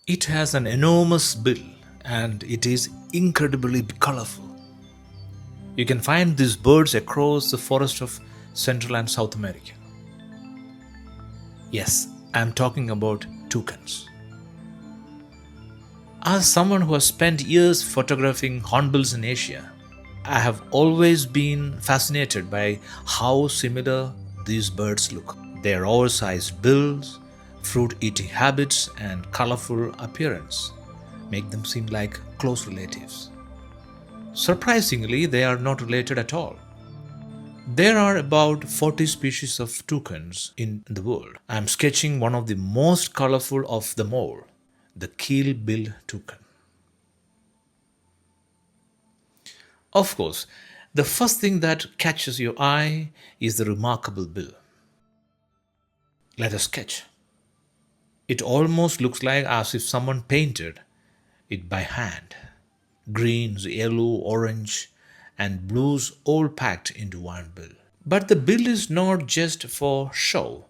It has an enormous bill and it is incredibly colorful. You can find these birds across the forest of Central and South America. Yes, I am talking about toucans. As someone who has spent years photographing hornbills in Asia, I have always been fascinated by how similar these birds look. Their oversized bills, fruit eating habits, and colorful appearance make them seem like close relatives. Surprisingly, they are not related at all. There are about 40 species of toucans in the world. I am sketching one of the most colorful of them all, the keel-billed toucan. Of course, the first thing that catches your eye is the remarkable bill. Let us sketch. It almost looks like as if someone painted it by hand. Greens, yellow, orange, and blues all packed into one bill. But the bill is not just for show.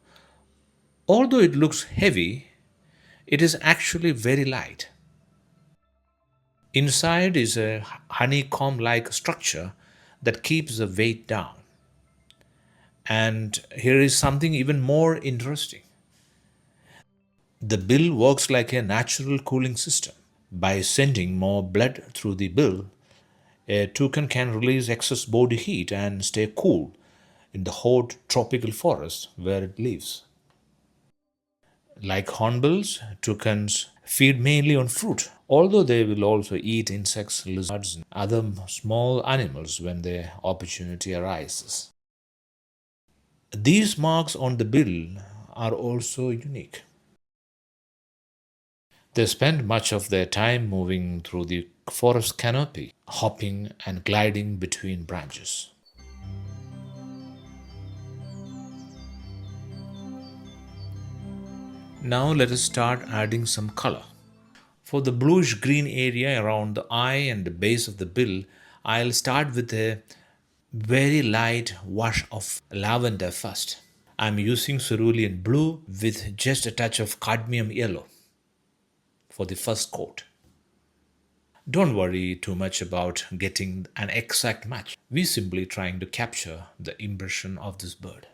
Although it looks heavy, it is actually very light. Inside is a honeycomb like structure that keeps the weight down. And here is something even more interesting. The bill works like a natural cooling system. By sending more blood through the bill, a toucan can release excess body heat and stay cool in the hot tropical forest where it lives. Like hornbills, toucans feed mainly on fruit, although they will also eat insects, lizards, and other small animals when the opportunity arises. These marks on the bill are also unique. They spend much of their time moving through the forest canopy, hopping and gliding between branches. Now let us start adding some color. For the bluish green area around the eye and the base of the bill, I'll start with a very light wash of lavender first. I'm using cerulean blue with just a touch of cadmium yellow for the first coat. Don't worry too much about getting an exact match. We're simply trying to capture the impression of this bird.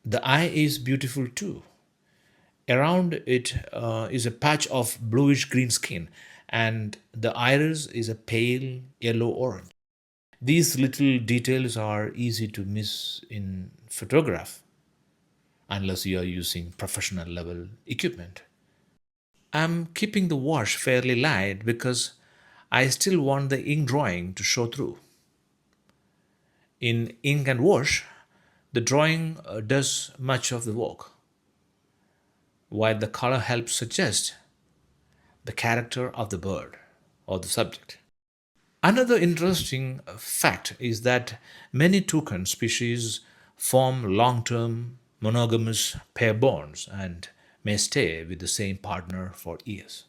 The eye is beautiful too. Around it is a patch of bluish green skin, and the iris is a pale yellow orange. These little details are easy to miss in photograph unless you are using professional level equipment. I'm keeping the wash fairly light because I still want the ink drawing to show through. In ink and wash, the drawing does much of the work, while the color helps suggest the character of the bird or the subject. Another interesting fact is that many toucan species form long term monogamous pair bonds and may stay with the same partner for years.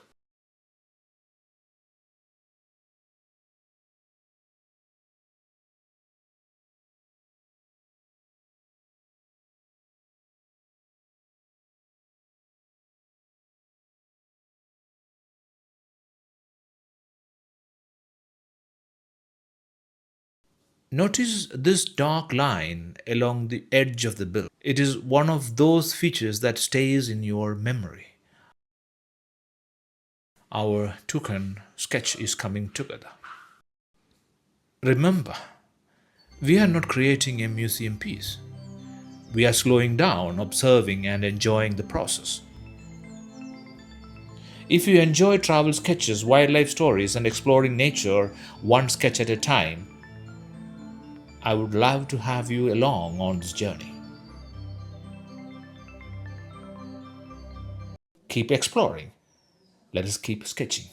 Notice this dark line along the edge of the bill. It is one of those features that stays in your memory. Our toucan sketch is coming together. Remember, we are not creating a museum piece. We are slowing down, observing, and enjoying the process. If you enjoy travel sketches, wildlife stories, and exploring nature one sketch at a time, I would love to have you along on this journey. Keep exploring. Let us keep sketching.